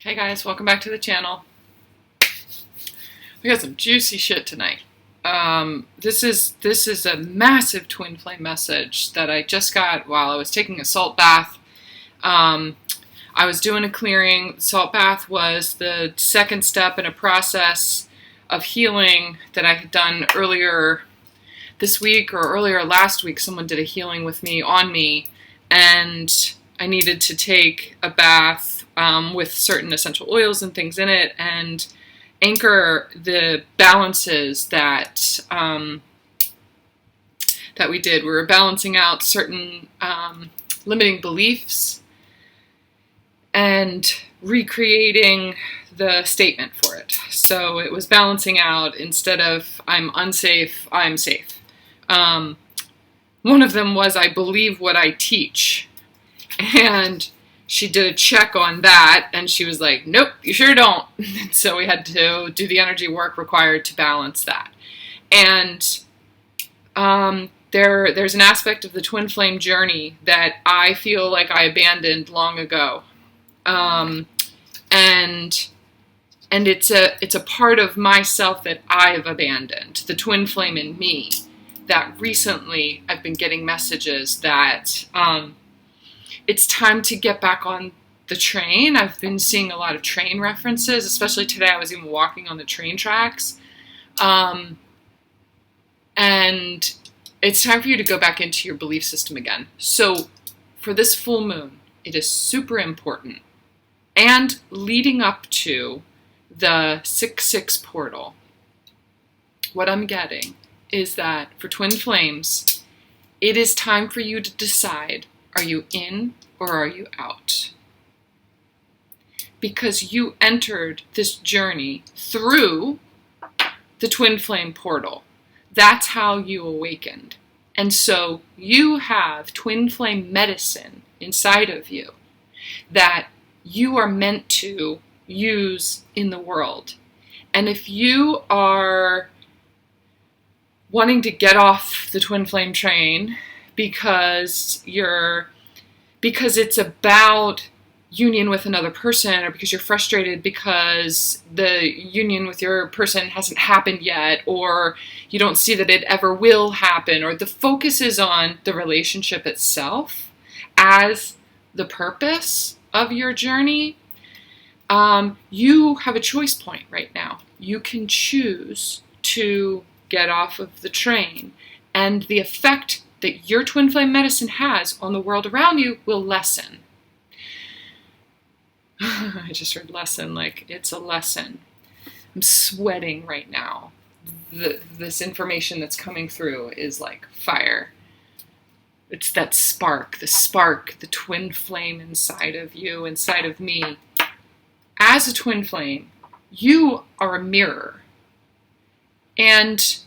Hey guys, welcome back to the channel. We got some juicy shit tonight. This is a massive twin flame message that I just got while I was taking a salt bath. I was doing a clearing. Salt bath was the second step in a process of healing that I had done earlier this week or earlier last week. Someone did a healing with me on me, and I needed to take a bath with certain essential oils and things in it, and anchor the balances that that we did. We were balancing out certain limiting beliefs and recreating the statement for it. So it was balancing out, instead of I'm unsafe, I'm safe. One of them was I believe what I teach. And she did a check on that, and she was like, nope, you sure don't. So we had to do the energy work required to balance that. And there's an aspect of the twin flame journey that I feel like I abandoned long ago. And it's a part of myself that I've abandoned, the twin flame in me, that recently I've been getting messages that it's time to get back on the train. I've been seeing a lot of train references, especially today. I was even walking on the train tracks. And it's time for you to go back into your belief system again. So for this full moon, it is super important. And leading up to the 6/6 portal, what I'm getting is that for twin flames, it is time for you to decide, are you in or are you out? Because you entered this journey through the twin flame portal. That's how you awakened. And so you have twin flame medicine inside of you that you are meant to use in the world. And if you are wanting to get off the twin flame train because it's about union with another person, or because you're frustrated because the union with your person hasn't happened yet, or you don't see that it ever will happen, or the focus is on the relationship itself as the purpose of your journey, you have a choice point right now. You can choose to get off of the train, and the effect that your twin flame medicine has on the world around you will lessen. I just heard lesson, like it's a lesson. I'm sweating right now. This information that's coming through is like fire. It's that spark, the twin flame inside of you, inside of me. As a twin flame, you are a mirror. And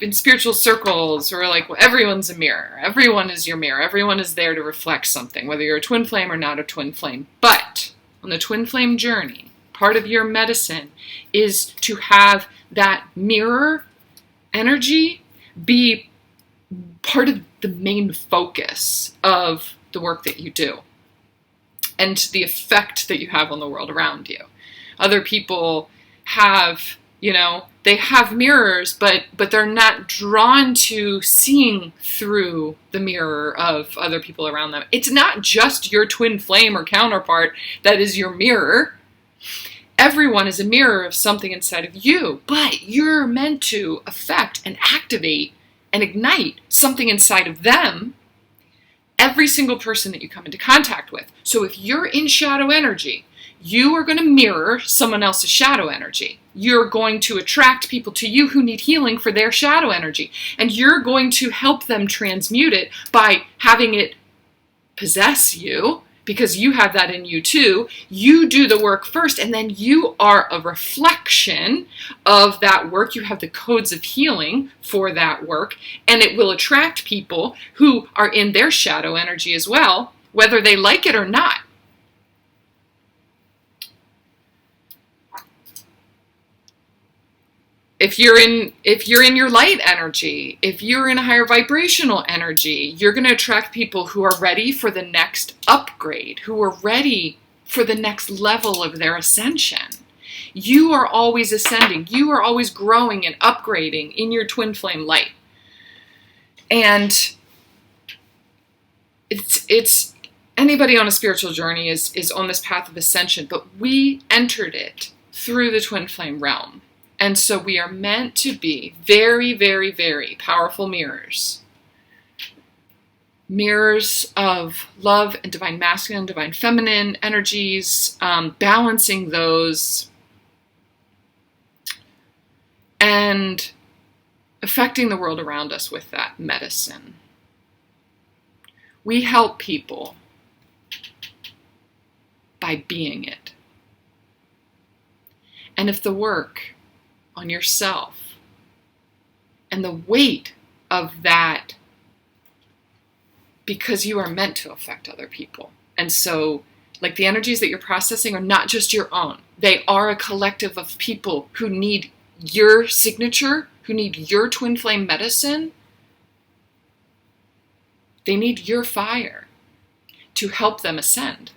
in spiritual circles, we're like, well, everyone's a mirror. Everyone is your mirror. Everyone is there to reflect something, whether you're a twin flame or not a twin flame. But on the twin flame journey, part of your medicine is to have that mirror energy be part of the main focus of the work that you do and the effect that you have on the world around you. Other people have, they have mirrors, but they're not drawn to seeing through the mirror of other people around them. It's not just your twin flame or counterpart that is your mirror. Everyone is a mirror of something inside of you, but you're meant to affect and activate and ignite something inside of them, every single person that you come into contact with. So if you're in shadow energy, you are going to mirror someone else's shadow energy. You're going to attract people to you who need healing for their shadow energy. And you're going to help them transmute it by having it possess you, because you have that in you too. You do the work first, and then you are a reflection of that work. You have the codes of healing for that work, and it will attract people who are in their shadow energy as well, whether they like it or not. If you're in your light energy, if you're in a higher vibrational energy, you're going to attract people who are ready for the next upgrade, who are ready for the next level of their ascension. You are always ascending. You are always growing and upgrading in your twin flame light. And it's anybody on a spiritual journey is on this path of ascension, but we entered it through the twin flame realm. And so we are meant to be very, very, very powerful mirrors. Mirrors of love and divine masculine, divine feminine energies, balancing those and affecting the world around us with that medicine. We help people by being it. And if the work on yourself and the weight of that, because you are meant to affect other people. And so, like, the energies that you're processing are not just your own. They are a collective of people who need your signature, who need your twin flame medicine. They need your fire to help them ascend.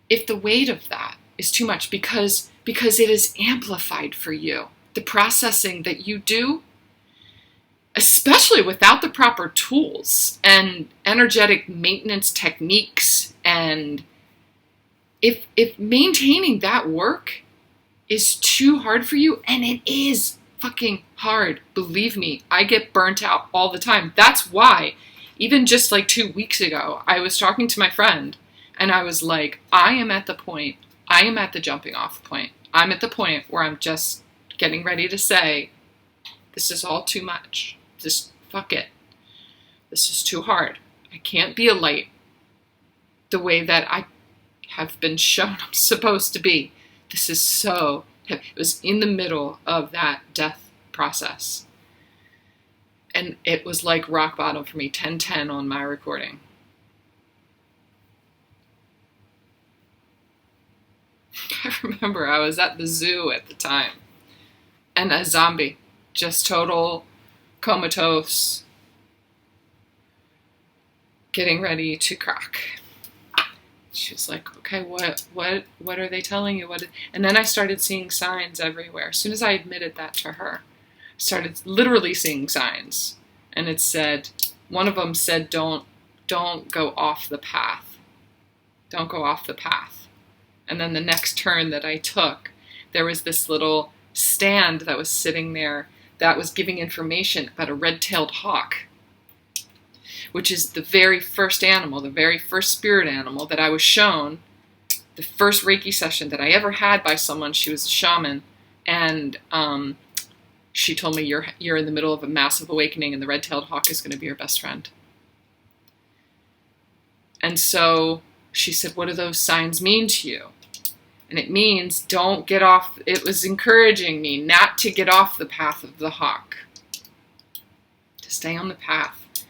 If the weight of that is too much because it is amplified for you, the processing that you do, especially without the proper tools and energetic maintenance techniques, and if maintaining that work is too hard for you, and it is fucking hard, believe me, I get burnt out all the time. That's why, even just like 2 weeks ago, I was talking to my friend, and I was like, I am at the jumping off point. I'm at the point where I'm just getting ready to say, this is all too much. Just fuck it. This is too hard. I can't be a light the way that I have been shown I'm supposed to be. This is so heavy. It was in the middle of that death process. And it was like rock bottom for me, 10:10 on my recording. I remember I was at the zoo at the time, and a zombie, just total comatose, getting ready to crack. She was like, okay, what are they telling you? And then I started seeing signs everywhere. As soon as I admitted that to her, I started literally seeing signs. And it said, one of them said, don't go off the path. Don't go off the path. And then the next turn that I took, there was this little stand that was sitting there that was giving information about a red-tailed hawk, which is the very first animal, the very first spirit animal that I was shown, the first Reiki session that I ever had by someone. She was a shaman, and she told me, you're in the middle of a massive awakening, and the red-tailed hawk is going to be your best friend. And so she said, what do those signs mean to you? And it means don't get off. It was encouraging me not to get off the path of the hawk, to stay on the path,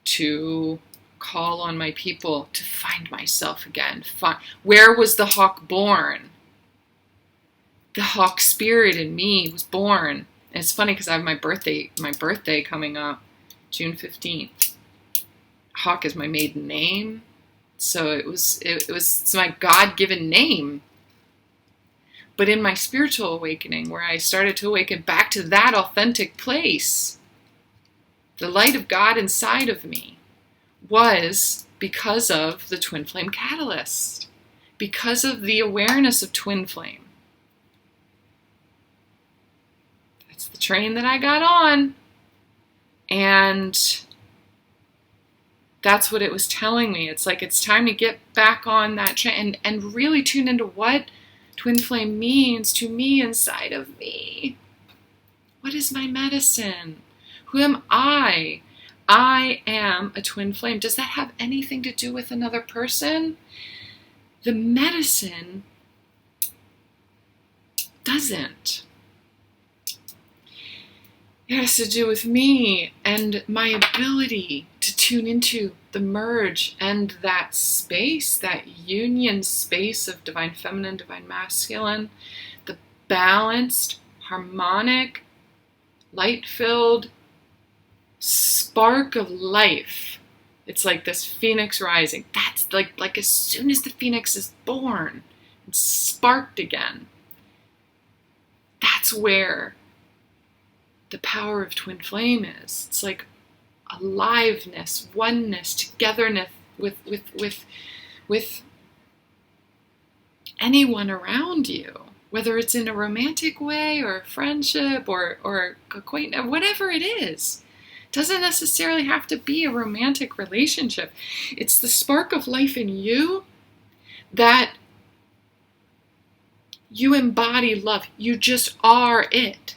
to call on my people, to find myself again. Where was the hawk born? The hawk spirit in me was born. And it's funny because I have my birthday coming up, June 15th. Hawk is my maiden name. So it's my God-given name. But in my spiritual awakening, where I started to awaken back to that authentic place, the light of God inside of me was because of the twin flame catalyst, because of the awareness of twin flame. That's the train that I got on. And that's what it was telling me. It's like, it's time to get back on that train and really tune into what twin flame means to me inside of me. What is my medicine? Who am I? I am a twin flame. Does that have anything to do with another person? The medicine doesn't. It has to do with me and my ability to tune into the merge and that space, that union space of divine feminine, divine masculine, the balanced, harmonic, light-filled spark of life. It's like this phoenix rising. That's like as soon as the phoenix is born and sparked again, that's where the power of twin flame is. It's like aliveness, oneness, togetherness with anyone around you, whether it's in a romantic way or a friendship or acquaintance, whatever it is. It doesn't necessarily have to be a romantic relationship. It's the spark of life in you that you embody love. You just are it.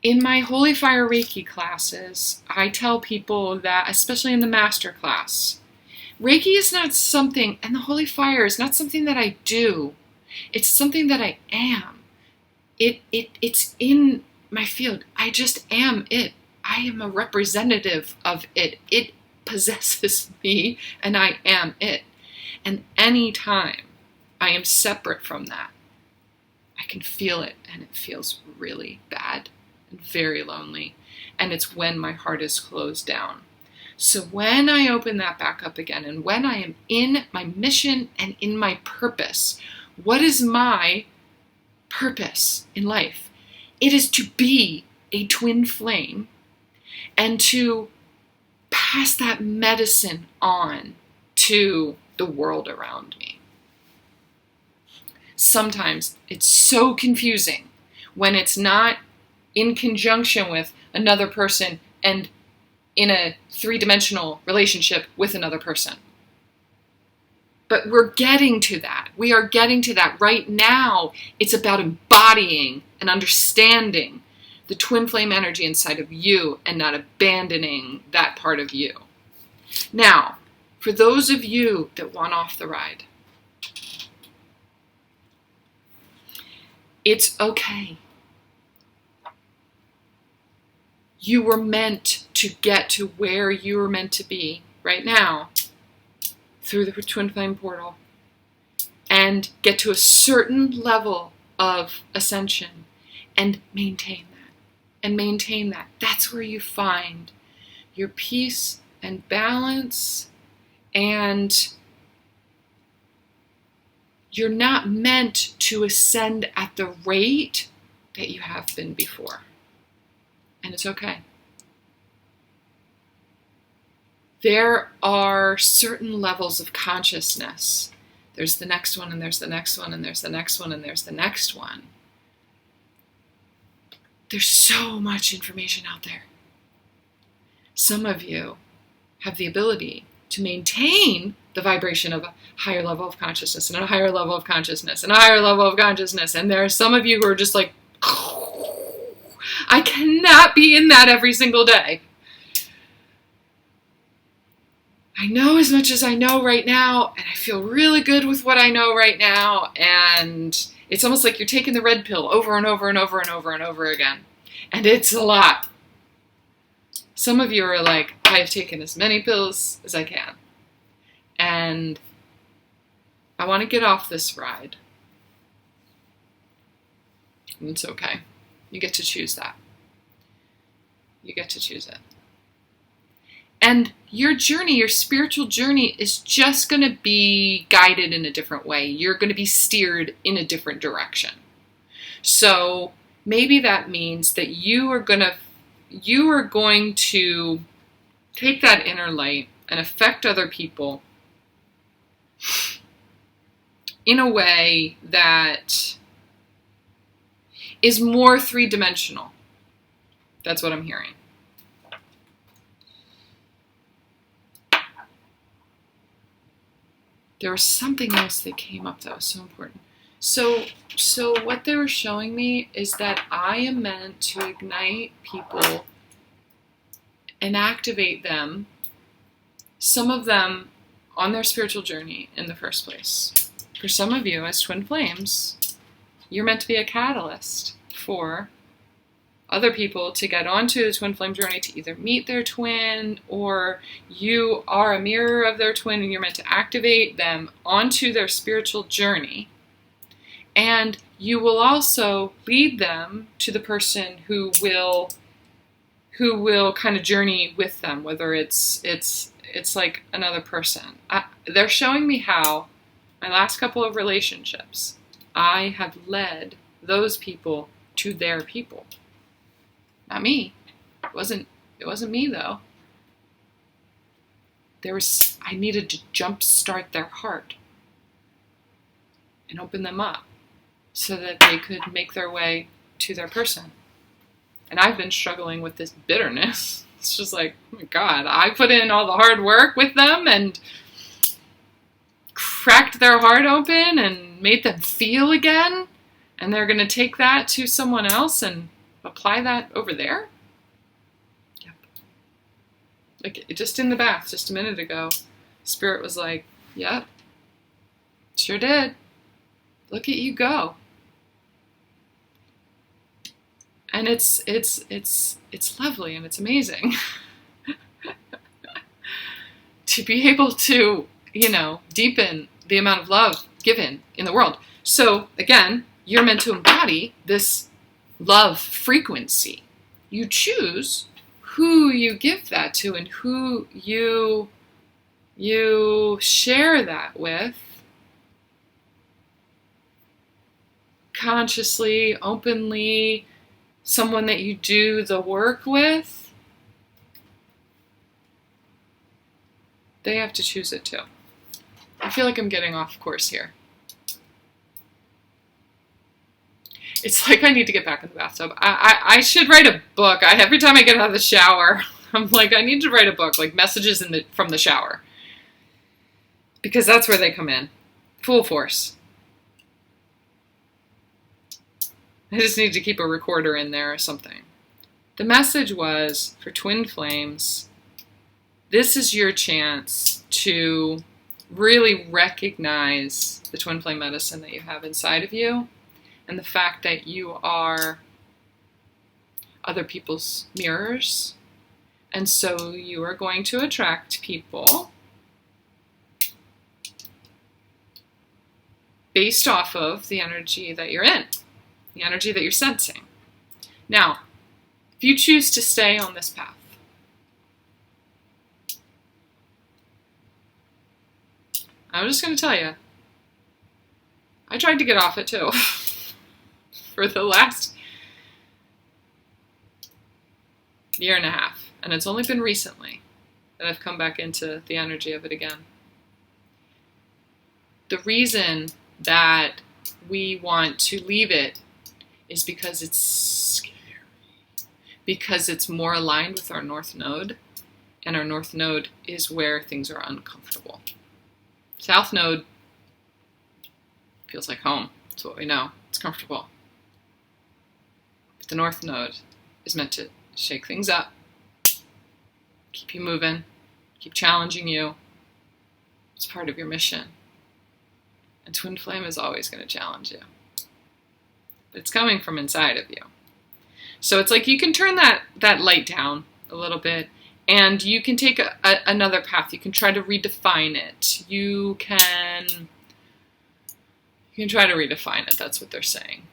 In my Holy Fire Reiki classes, I tell people that, especially in the master class, Reiki is not something, and the Holy Fire is not something that I do. It's something that I am. It's in my field. I just am it. I am a representative of it. It possesses me, and I am it. And anytime I am separate from that, I can feel it, and it feels really bad and very lonely. And it's when my heart is closed down. So when I open that back up again, and when I am in my mission and in my purpose, what is my purpose in life? It is to be a twin flame and to pass that medicine on to the world around me. Sometimes it's so confusing when it's not in conjunction with another person and in a three-dimensional relationship with another person. But we're getting to that. We are getting to that right now. It's about embodying and understanding the twin flame energy inside of you and not abandoning that part of you. Now, for those of you that want off the ride, it's okay. You were meant to get to where you were meant to be right now through the twin flame portal and get to a certain level of ascension and maintain that. And maintain that. That's where you find your peace and balance, and you're not meant to ascend at the rate that you have been before. And it's okay. There are certain levels of consciousness. There's the next one, and there's the next one, and there's the next one, and there's the next one. There's so much information out there. Some of you have the ability to maintain the vibration of a higher level of consciousness, and a higher level of consciousness, and a higher level of consciousness. And there are some of you who are just like, I cannot be in that every single day. I know as much as I know right now, and I feel really good with what I know right now, and it's almost like you're taking the red pill over and over and over and over and over again. And it's a lot. Some of you are like, I have taken as many pills as I can. And I want to get off this ride. And it's okay. You get to choose that. You get to choose it. And your journey, your spiritual journey, is just going to be guided in a different way. You're going to be steered in a different direction. So maybe that means that you are going to take that inner light and affect other people in a way that is more three-dimensional. That's what I'm hearing. There was something else that came up that was so important. So what they were showing me is that I am meant to ignite people and activate them, some of them on their spiritual journey in the first place. For some of you as twin flames, you're meant to be a catalyst for other people to get onto the twin flame journey, to either meet their twin, or you are a mirror of their twin and you're meant to activate them onto their spiritual journey. And you will also lead them to the person who will kind of journey with them, whether it's it's like another person. They're showing me how my last couple of relationships, I have led those people to their people. Not me. It wasn't me though. I needed to jumpstart their heart and open them up so that they could make their way to their person. And I've been struggling with this bitterness. It's just like, oh my God, I put in all the hard work with them and cracked their heart open and made them feel again. And they're going to take that to someone else and apply that over there? Yep. Like, just in the bath just a minute ago, Spirit was like, yep, sure did. Look at you go. And it's lovely and it's amazing to be able to, deepen the amount of love given in the world. So again, you're meant to embody this love frequency. You choose who you give that to and who you share that with, consciously, openly, someone that you do the work with. They have to choose it too. I feel like I'm getting off course here. It's like I need to get back in the bathtub. I should write a book. Every time I get out of the shower, I'm like, I need to write a book, like messages from the shower. Because that's where they come in. Full force. I just need to keep a recorder in there or something. The message was, for twin flames, this is your chance to really recognize the twin flame medicine that you have inside of you and the fact that you are other people's mirrors. And so you are going to attract people based off of the energy that you're in, the energy that you're sensing. Now, if you choose to stay on this path, I'm just going to tell you, I tried to get off it too for the last year and a half. And it's only been recently that I've come back into the energy of it again. The reason that we want to leave it is because it's scary. Because it's more aligned with our North Node. And our North Node is where things are uncomfortable. South Node feels like home. That's what we know. It's comfortable. But the North Node is meant to shake things up, keep you moving, keep challenging you. It's part of your mission. And Twin Flame is always going to challenge you. But it's coming from inside of you. So it's like you can turn that light down a little bit, and you can take another path. You can try to redefine it. You can try to redefine it. That's what they're saying.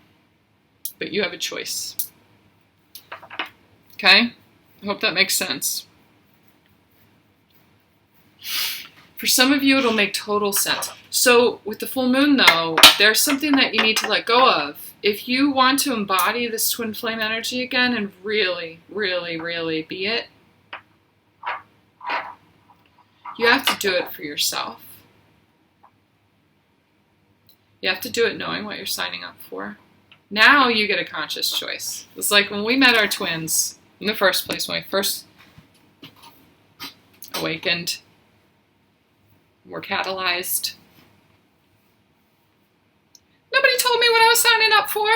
But you have a choice. Okay? I hope that makes sense. For some of you, it'll make total sense. So with the full moon, though, there's something that you need to let go of. If you want to embody this twin flame energy again and really, really, really be it, you have to do it for yourself. You have to do it knowing what you're signing up for. Now you get a conscious choice. It's like when we met our twins in the first place, when we first awakened, were catalyzed. Nobody told me what I was signing up for.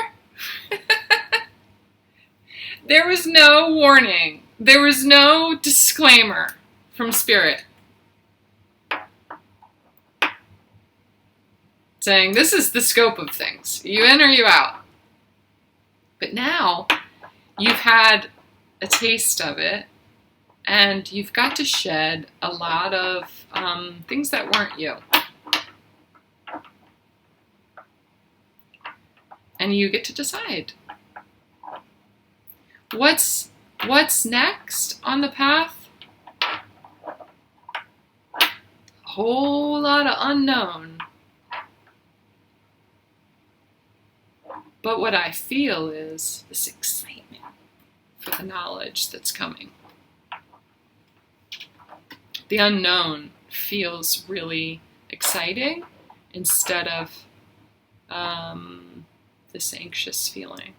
There was no warning. There was no disclaimer from Spirit saying, this is the scope of things. You in or you out? But now you've had a taste of it, and you've got to shed a lot of things that weren't you. And you get to decide. What's next on the path? whole lot of unknown. But what I feel is this excitement for the knowledge that's coming. The unknown feels really exciting instead of this anxious feeling.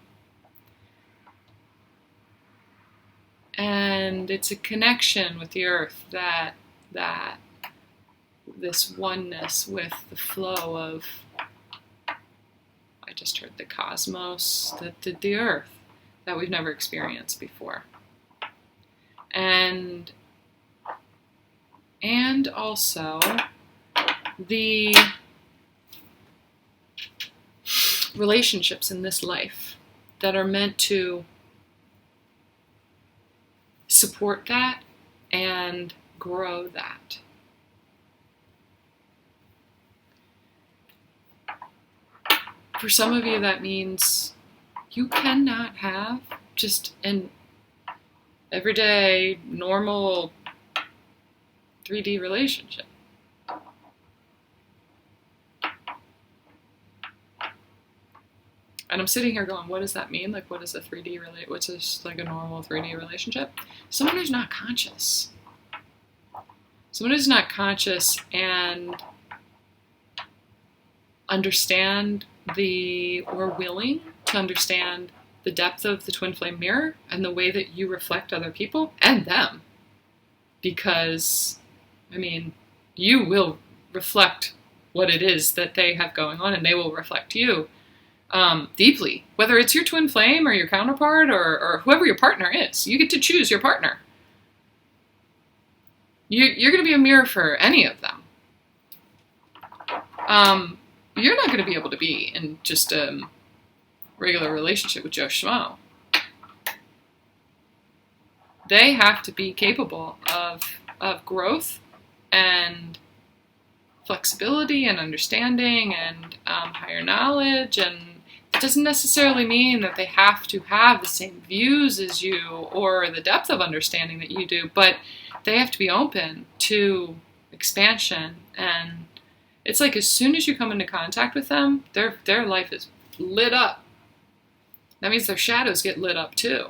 And it's a connection with the earth, that this oneness with the flow of, I just heard the cosmos, the earth, that we've never experienced before. And also the relationships in this life that are meant to support that and grow that. For some of you, that means you cannot have just an everyday, normal 3D relationship. And I'm sitting here going, what does that mean? Like, what is a 3D what's this, like a normal 3D relationship? Someone who's not conscious. Someone who's not conscious and understand or willing to understand the depth of the twin flame mirror and the way that you reflect other people and them. Because, I mean, you will reflect what it is that they have going on, and they will reflect you deeply. Whether it's your twin flame or your counterpart or whoever your partner is, you get to choose your partner. You're going to be a mirror for any of them. You're not going to be able to be in just a regular relationship with Joe Schmo. They have to be capable of growth and flexibility and understanding and higher knowledge. And it doesn't necessarily mean that they have to have the same views as you or the depth of understanding that you do, but they have to be open to expansion. And it's like as soon as you come into contact with them, their life is lit up. That means their shadows get lit up too.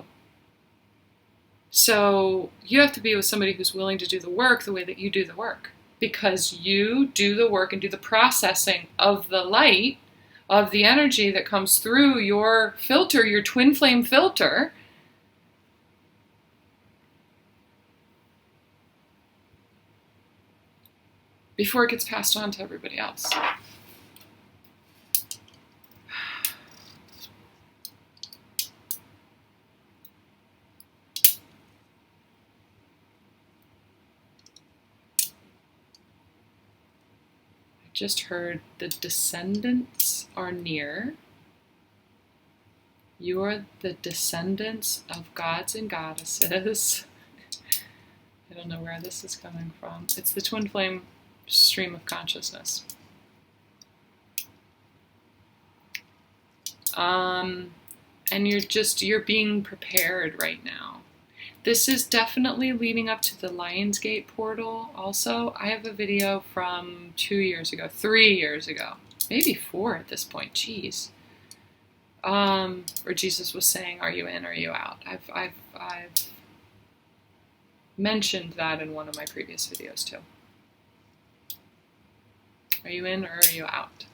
So you have to be with somebody who's willing to do the work the way that you do the work. Because you do the work and do the processing of the light, of the energy that comes through your filter, your twin flame filter. Before it gets passed on to everybody else. Just heard the descendants are near. You are the descendants of gods and goddesses. I don't know where this is coming from. It's the twin flame stream of consciousness. And you're being prepared right now. This is definitely leading up to the Lionsgate portal also. I have a video from 2 years ago, 3 years ago, maybe 4 at this point, jeez. Where Jesus was saying, are you in, or are you out? I've mentioned that in one of my previous videos too. Are you in or are you out?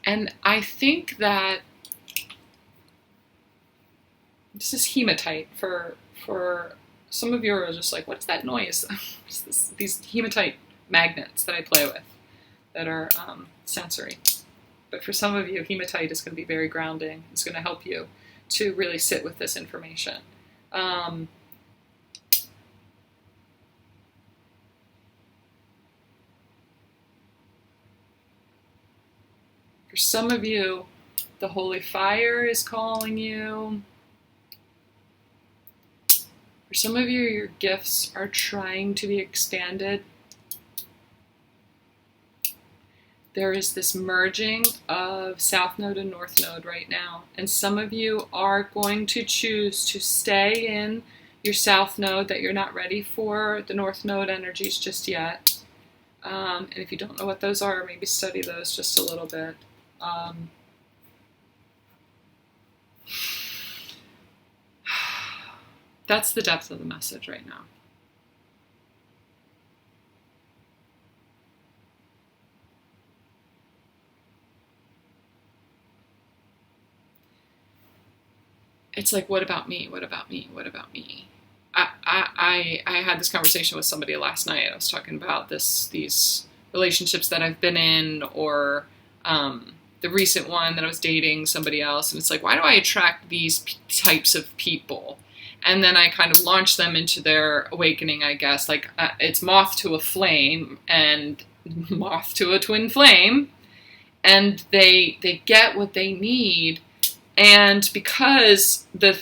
And I think that this is hematite for some of you are just like, what's that noise? These hematite magnets that I play with that are sensory. But for some of you, hematite is going to be very grounding. It's going to help you to really sit with this information. For some of you, the holy fire is calling you. For some of you, your gifts are trying to be expanded. There is this merging of South Node and North Node right now. And some of you are going to choose to stay in your south node that you're not ready for the north node energies just yet. And if you don't know what those are, maybe study those just a little bit. That's the depth of the message right now. It's like, what about me? What about me? What about me? I had this conversation with somebody last night. I was talking about these relationships that I've been in, or the recent one that I was dating somebody else. And it's like, why do I attract these types of people? And then I kind of launch them into their awakening, I guess. Like, it's moth to a flame and moth to a twin flame. And they get what they need. And because the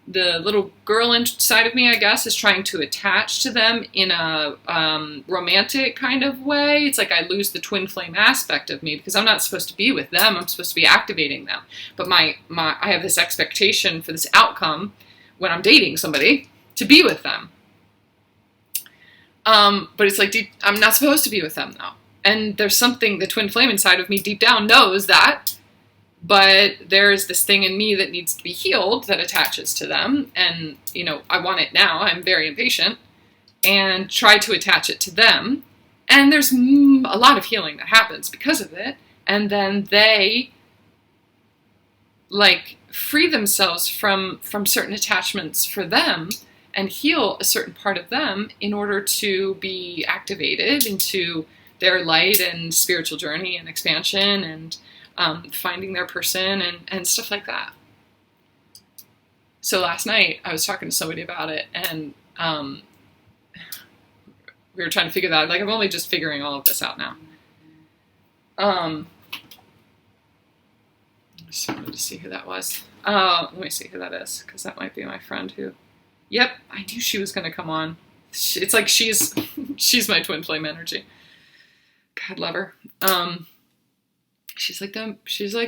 little girl inside of me, I guess, is trying to attach to them in a romantic kind of way, it's like I lose the twin flame aspect of me, because I'm not supposed to be with them. I'm supposed to be activating them. But I have this expectation for this outcome when I'm dating somebody to be with them. But it's like, I'm not supposed to be with them though. And there's something, the twin flame inside of me deep down knows that. But there's this thing in me that needs to be healed that attaches to them. And, I want it now. I'm very impatient. And try to attach it to them. And there's a lot of healing that happens because of it. And then they, free themselves from certain attachments for them and heal a certain part of them in order to be activated into their light and spiritual journey and expansion and finding their person and stuff like that. So last night I was talking to somebody about it, and we were trying to figure that out. I'm only just figuring all of this out now. Just wanted to see who that was. Let me see who that is, because that might be my friend who... Yep, I knew she was going to come on. It's like she's my twin flame energy. God love her. She's like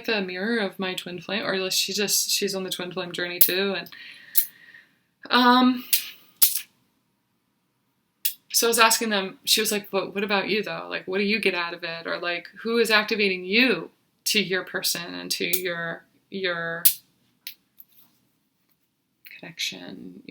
the mirror of my twin flame, or she's on the twin flame journey too. And so I was asking them, she was like, what about you though? Like, what do you get out of it? Or like, who is activating you to your person and to your connection,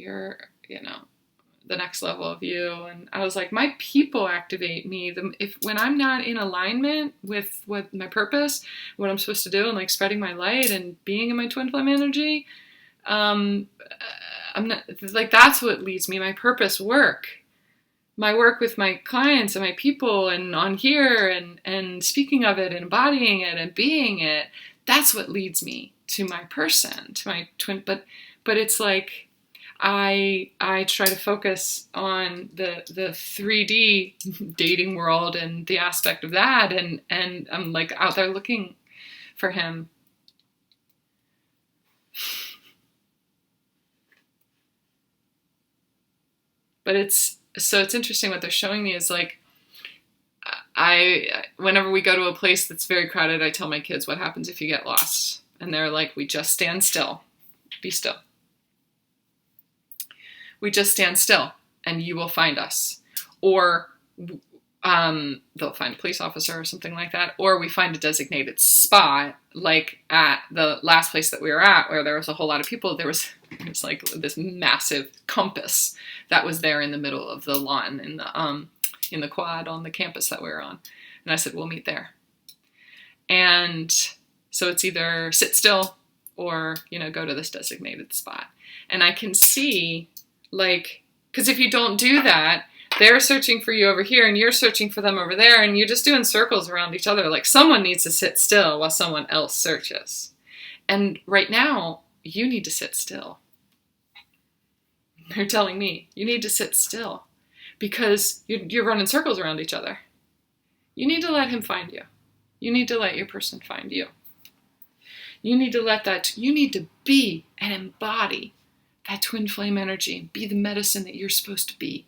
the next level of you? And I was like, my people activate me. When I'm not in alignment with what my purpose, what I'm supposed to do, and spreading my light and being in my twin flame energy, I'm not that's what leads me. My purpose work, my work with my clients and my people and on here and speaking of it and embodying it and being it. That's what leads me to my person, to my twin. But it's like, I try to focus on the 3D dating world and the aspect of that, and I'm out there looking for him. But it's interesting what they're showing me is whenever we go to a place that's very crowded, I tell my kids, what happens if you get lost? And they're like, we just stand still. Be still. We just stand still and you will find us. Or they'll find a police officer or something like that. Or we find a designated spot, like at the last place that we were at, where there was a whole lot of people. There was this massive compass that was there in the middle of the lawn in the quad on the campus that we were on. And I said, we'll meet there. And so it's either sit still or, go to this designated spot. And I can see, because if you don't do that, they're searching for you over here and you're searching for them over there, and you're just doing circles around each other. Someone needs to sit still while someone else searches. And right now, you need to sit still. They're telling me, you need to sit still because you're running circles around each other. You need to let him find you. You need to let your person find you. You need to be and embody that twin flame energy, be the medicine that you're supposed to be.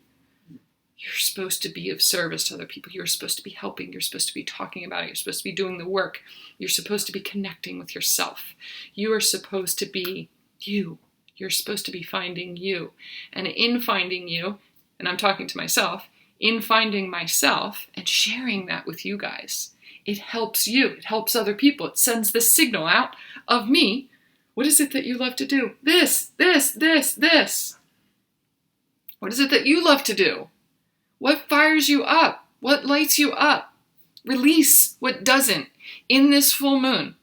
You're supposed to be of service to other people. You're supposed to be helping. You're supposed to be talking about it. You're supposed to be doing the work. You're supposed to be connecting with yourself. You are supposed to be you. You're supposed to be finding you. And in finding you, and I'm talking to myself, in finding myself and sharing that with you guys, it helps you. It helps other people. It sends the signal out of me. What is it that you love to do? This. What is it that you love to do? What fires you up? What lights you up? Release what doesn't in this full moon.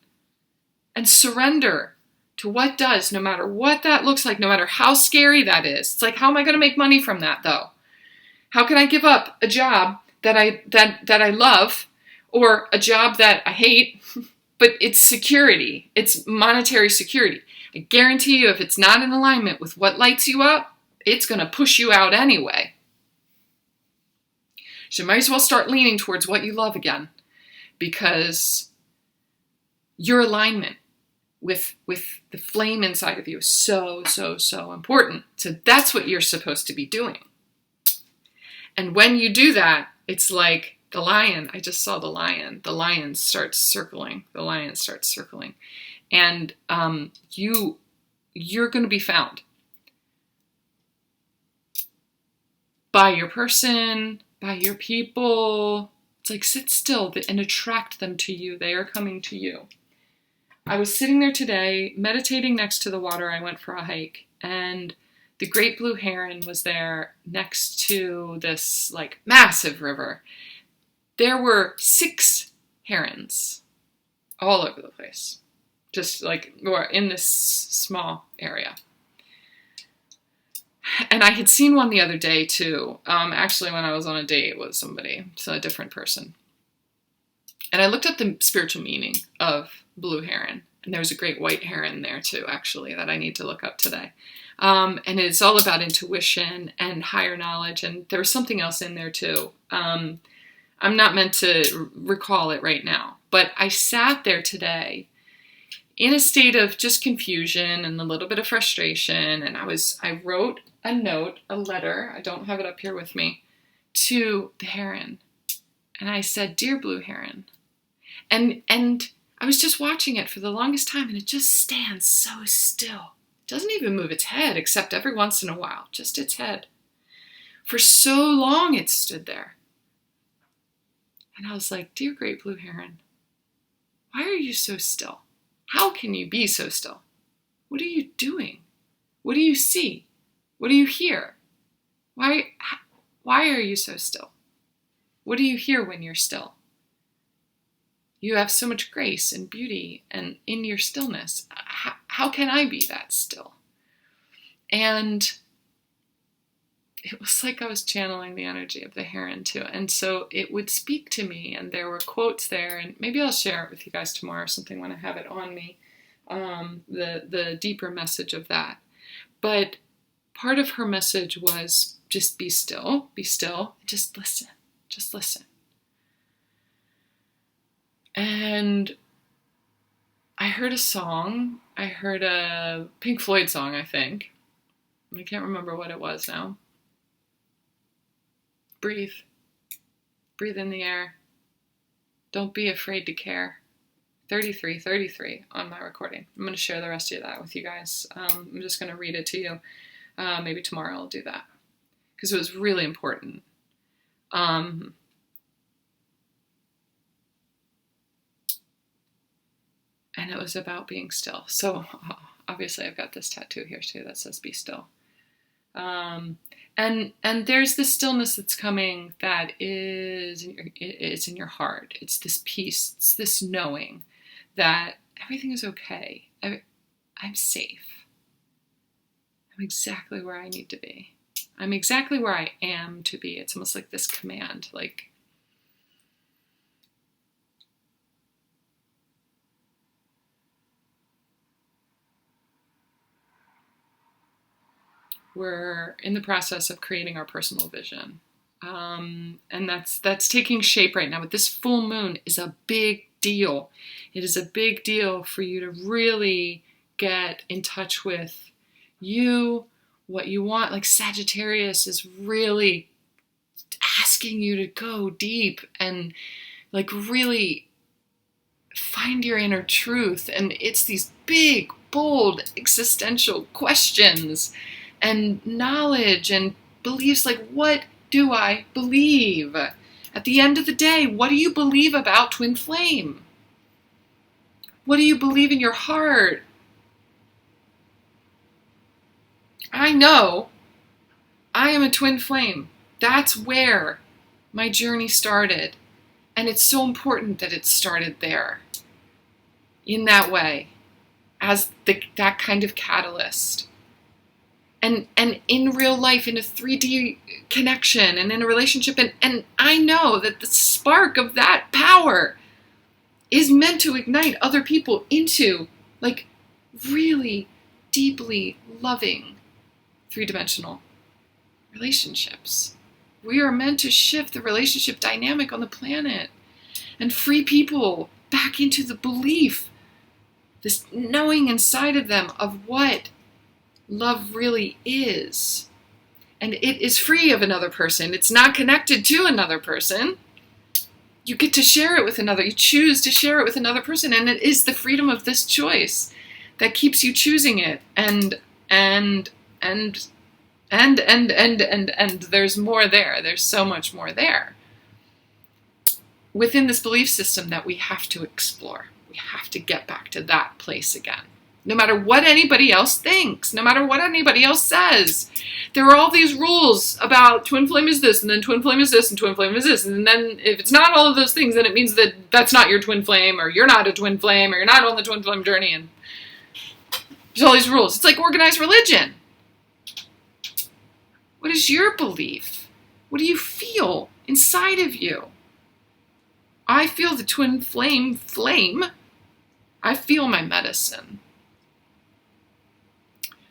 And surrender to what does, no matter what that looks like, no matter how scary that is. It's like, how am I going to make money from that, though? How can I give up a job that I love, or a job that I hate, but it's security. It's monetary security. I guarantee you, if it's not in alignment with what lights you up, it's going to push you out anyway. So you might as well start leaning towards what you love again, because your alignment with the flame inside of you is so important. So that's what you're supposed to be doing. And when you do that, it's like the lion. I just saw the lion. The lion starts circling. And you're going to be found by your person, by your people. It's like, sit still and attract them to you. They are coming to you. I was sitting there today, meditating next to the water. I went for a hike, and the great blue heron was there next to this like massive river. There were 6 herons all over the place, just like in this small area. And I had seen one the other day too, actually when I was on a date with somebody, so a different person. And I looked up the spiritual meaning of blue heron. And there was a great white heron there too, actually, that I need to look up today. And it's all about intuition and higher knowledge. And there was something else in there too. I'm not meant to recall it right now. But I sat there today in a state of just confusion and a little bit of frustration. And I wrote a note, a letter, I don't have it up here with me, to the heron. And I said, "Dear blue heron." And I was just watching it for the longest time, and it just stands so still. It doesn't even move its head, except every once in a while, just its head. For so long it stood there. And I was like, "Dear great blue heron, why are you so still? How can you be so still? What are you doing? What do you see? What do you hear? Why are you so still? What do you hear when you're still? You have so much grace and beauty and in your stillness. How can I be that still?" And it was like I was channeling the energy of the heron too. And so it would speak to me, and there were quotes there, and maybe I'll share it with you guys tomorrow or something when I have it on me, the deeper message of that. But part of her message was just be still, just listen. And I heard a song. I heard a Pink Floyd song, I think. I can't remember what it was now. Breathe. Breathe in the air. Don't be afraid to care. 33 on my recording. I'm going to share the rest of that with you guys. I'm just going to read it to you. Maybe tomorrow I'll do that, because it was really important. And it was about being still. So obviously I've got this tattoo here too that says be still. And there's this stillness that's coming that it's in your heart. It's this peace. It's this knowing that everything is okay. I'm safe. I'm exactly where I need to be. I'm exactly where I am to be. It's almost like this command, like, we're in the process of creating our personal vision. And that's taking shape right now. But this full moon is a big deal. It is a big deal for you to really get in touch with you, what you want. Like Sagittarius is really asking you to go deep and like really find your inner truth. And it's these big, bold existential questions and knowledge and beliefs like, what do I believe? At the end of the day, what do you believe about twin flame? What do you believe in your heart? I know I am a twin flame. That's where my journey started. And it's so important that it started there, in that way, as that kind of catalyst. And in real life, in a 3D connection and in a relationship. And I know that the spark of that power is meant to ignite other people into like really deeply loving 3-dimensional relationships. We are meant to shift the relationship dynamic on the planet and free people back into the belief, this knowing inside of them of what love really is. And it is free of another person. It's not connected to another person. You get to share it with another. You choose to share it with another person. And it is the freedom of this choice that keeps you choosing it. And there's more there. There's so much more there within this belief system that we have to explore. We have to get back to that place again. No matter what anybody else thinks, no matter what anybody else says. There are all these rules about twin flame is this, and then twin flame is this, and twin flame is this. And then if it's not all of those things, then it means that that's not your twin flame, or you're not a twin flame, or you're not on the twin flame journey. And there's all these rules. It's like organized religion. What is your belief? What do you feel inside of you? I feel the twin flame. I feel my medicine.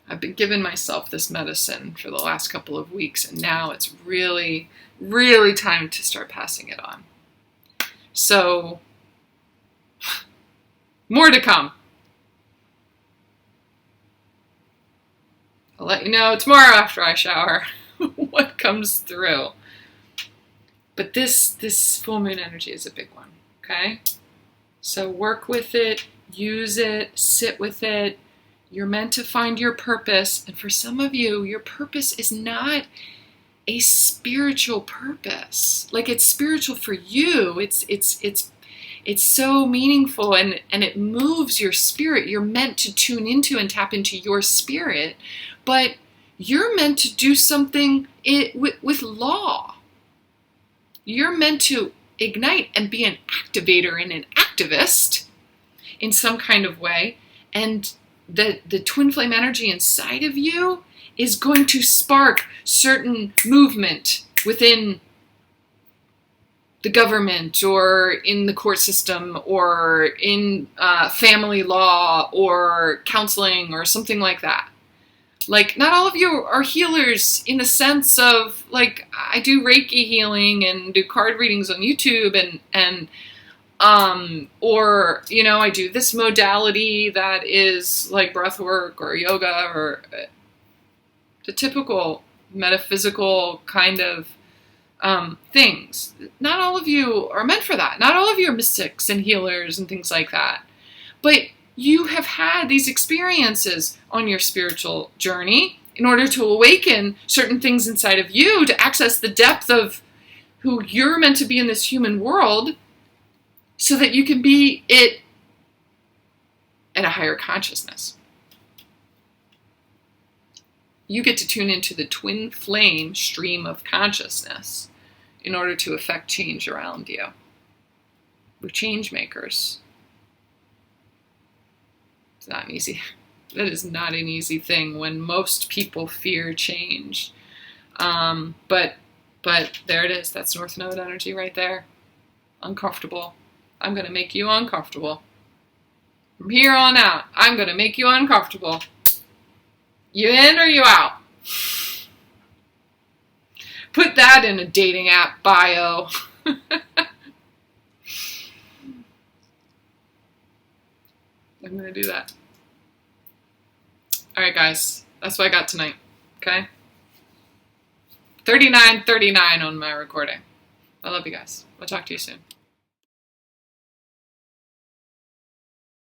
I've been giving myself this medicine for the last couple of weeks, and now it's really, really time to start passing it on. So, more to come. I'll let you know tomorrow after I shower what comes through. But this full moon energy is a big one, okay? So work with it, use it, sit with it. You're meant to find your purpose. And for some of you, your purpose is not a spiritual purpose. Like, it's spiritual for you. It's so meaningful and it moves your spirit. You're meant to tune into and tap into your spirit. But you're meant to do something with law. You're meant to ignite and be an activator and an activist in some kind of way. And the twin flame energy inside of you is going to spark certain movement within the government or in the court system or in family law or counseling or something like that. Like, not all of you are healers in the sense of, like, I do Reiki healing and do card readings on YouTube or, you know, I do this modality that is like breath work or yoga or the typical metaphysical kind of things. Not all of you are meant for that. Not all of you are mystics and healers and things like that. But you have had these experiences on your spiritual journey in order to awaken certain things inside of you to access the depth of who you're meant to be in this human world so that you can be it at a higher consciousness. You get to tune into the twin flame stream of consciousness in order to affect change around you. We're change makers. It's not easy. That is not an easy thing when most people fear change. But there it is. That's North Node energy right there. Uncomfortable. I'm going to make you uncomfortable. From here on out, I'm going to make you uncomfortable. You in or you out? Put that in a dating app bio. I'm going to do that. All right, guys. That's what I got tonight. Okay? 39:39 on my recording. I love you guys. I'll talk to you soon.